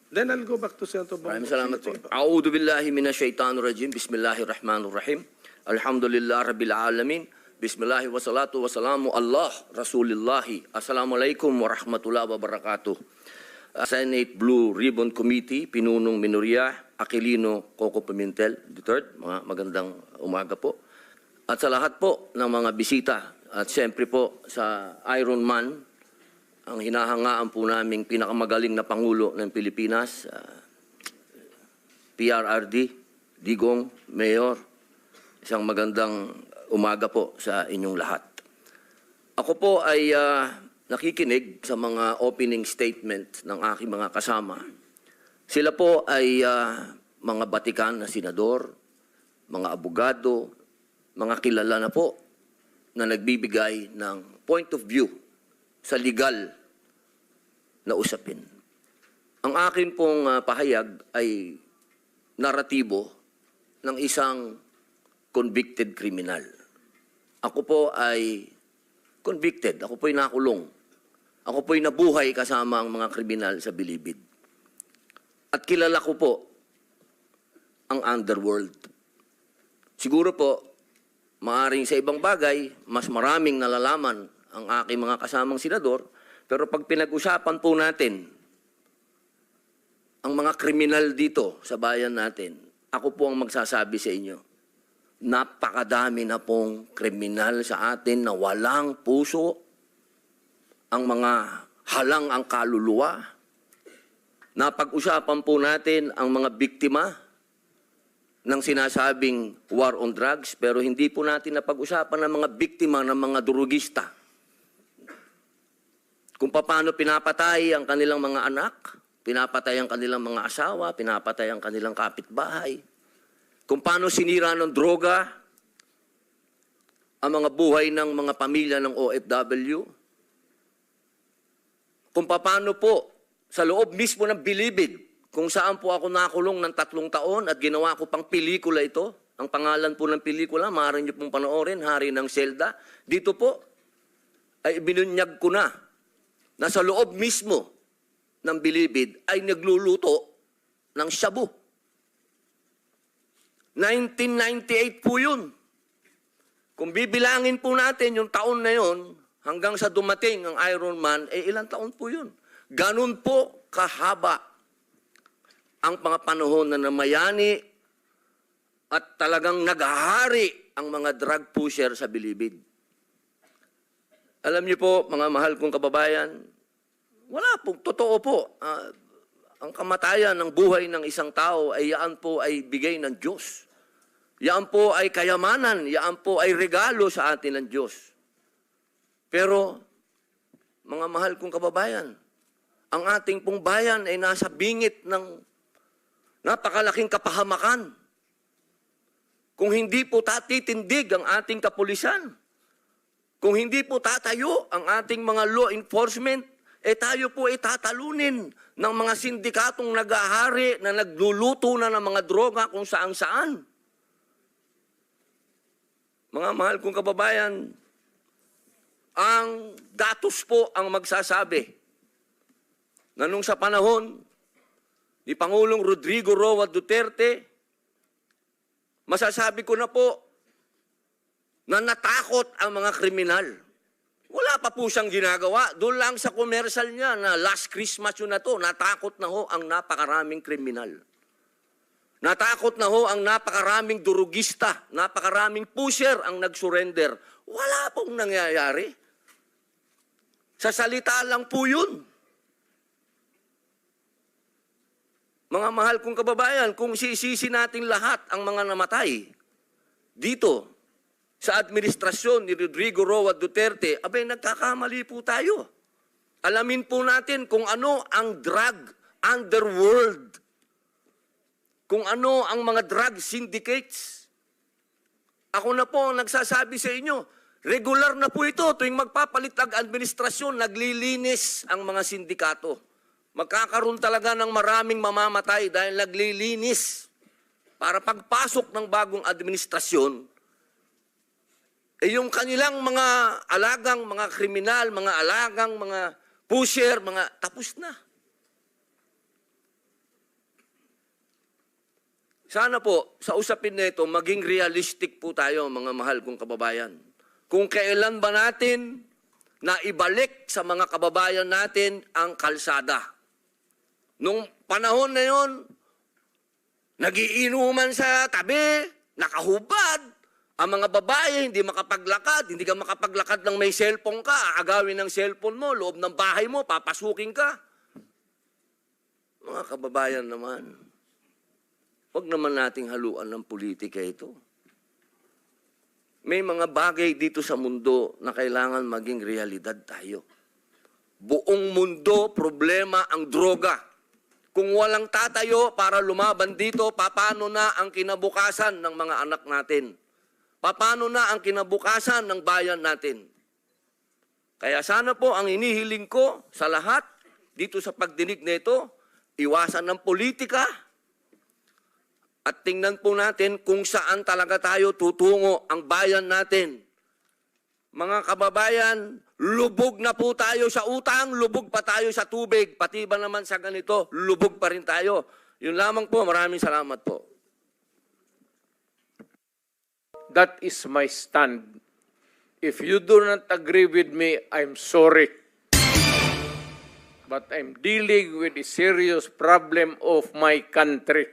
Then I'll go back to Senator Bongo. Maraming salamat po. A'udhu billahi minasyaitanir rajim. Bismillahirrahmanirrahim. Alhamdulillah rabbil alamin. Bismillahi wassalatu wassalamu Allah Rasulillahi. Assalamualaikum warahmatullahi wabarakatuh. Senate Blue Ribbon Committee, Pinunong Minoria, Aquilino Coco Pimentel III. Mga magandang umaga po. At sa lahat po ng mga bisita at siyempre po sa Iron Man, ang hinahangaan po naming pinakamagaling na Pangulo ng Pilipinas, PRRD, Digong, Mayor, isang magandang umaga po sa inyong lahat. Ako po ay nakikinig sa mga opening statement ng aking mga kasama. Sila po ay mga batikan na senador, mga abogado, mga kilala na po na nagbibigay ng point of view sa legal na usapin. Ang akin pong pahayag ay naratibo ng isang convicted criminal. Ako po ay convicted. Ako po ay nakulong. Ako po ay nabuhay kasama ang mga kriminal sa Bilibid. At kilala ko po ang underworld. Siguro po, maaring sa ibang bagay, mas maraming nalalaman ang aking mga kasamang senador, pero pag pinag-usapan po natin ang mga kriminal dito sa bayan natin, ako po ang magsasabi sa inyo, napakadami na pong kriminal sa atin na walang puso, ang mga halang ang kaluluwa. Napag-usapan po natin ang mga biktima ng sinasabing war on drugs, pero hindi po natin napag-usapan ang mga biktima ng mga durugista. Kung paano pinapatay ang kanilang mga anak, pinapatay ang kanilang mga asawa, pinapatay ang kanilang kapitbahay. Kung paano sinira ng droga ang mga buhay ng mga pamilya ng OFW. Kung paano po sa loob mismo ng Bilibid, kung saan po ako nakulong ng 3 taon at ginawa ko pang pelikula ito. Ang pangalan po ng pelikula, maaari niyo pong panoorin, Hari ng Selda. Dito po ay binunyag ko na sa loob mismo ng Bilibid ay nagluluto ng shabu. 1998 po yun. Kung bibilangin po natin yung taon na yun, hanggang sa dumating ang Iron Man, ilang taon po yun. Ganun po kahaba ang mga panahon na namayani at talagang naghahari ang mga drug pusher sa Bilibid. Alam niyo po, mga mahal kong kababayan, wala po, totoo po. Ang kamatayan ng buhay ng isang tao ay yaan po ay bigay ng Diyos. Yaan po ay kayamanan, yaan po ay regalo sa atin ng Diyos. Pero, mga mahal kong kababayan, ang ating pong bayan ay nasa bingit ng napakalaking kapahamakan. Kung hindi po tatitindig ang ating kapulisan, kung hindi po tatayo ang ating mga law enforcement, tayo po ay tatalunin ng mga sindikatong nag-ahari na nagluluto na ng mga droga kung saan-saan. Mga mahal kong kababayan, ang datos po ang magsasabi na nung sa panahon ni Pangulong Rodrigo Roa Duterte, masasabi ko na po na natakot ang mga kriminal. Wala pa po siyang ginagawa. Doon lang sa commercial niya na last Christmas yun na to, natakot na ho ang napakaraming kriminal. Natakot na ho ang napakaraming durugista, napakaraming pusher ang nag-surrender. Wala pong nangyayari. Sa salita lang po yun. Mga mahal kong kababayan, kung sisisi natin lahat ang mga namatay dito sa administrasyon ni Rodrigo Roa Duterte, abay nagkakamali po tayo. Alamin po natin kung ano ang drug underworld, kung ano ang mga drug syndicates. Ako na po ang nagsasabi sa inyo, regular na po ito tuwing magpapalit ang administrasyon, naglilinis ang mga sindikato. Magkakaroon talaga ng maraming mamamatay dahil naglilinis para pagpasok ng bagong administrasyon, yung kanilang mga alagang, mga kriminal, mga alagang, mga pusher, mga tapos na. Sana po, sa usapin na ito, maging realistic po tayo, mga mahal kong kababayan. Kung kailan ba natin na ibalik sa mga kababayan natin ang kalsada. Nung panahon na yon, nagiinuman sa tabi, nakahubad, ang mga babae hindi makapaglakad, hindi ka makapaglakad ng may cellphone ka, aagawin ng cellphone mo, loob ng bahay mo, papasukin ka. Mga kababayan naman, huwag naman nating haluan ng politika ito. May mga bagay dito sa mundo na kailangan maging realidad tayo. Buong mundo, problema ang droga. Kung walang tatayo para lumaban dito, paano na ang kinabukasan ng mga anak natin? Paano na ang kinabukasan ng bayan natin? Kaya sana po ang inihiling ko sa lahat dito sa pagdinig na ito, iwasan ng politika at tingnan po natin kung saan talaga tayo tutungo ang bayan natin. Mga kababayan, lubog na po tayo sa utang, lubog pa tayo sa tubig, pati ba naman sa ganito, lubog pa rin tayo. Yun lamang po, maraming salamat po. That is my stand. If you do not agree with me, I'm sorry. But I'm dealing with a serious problem of my country.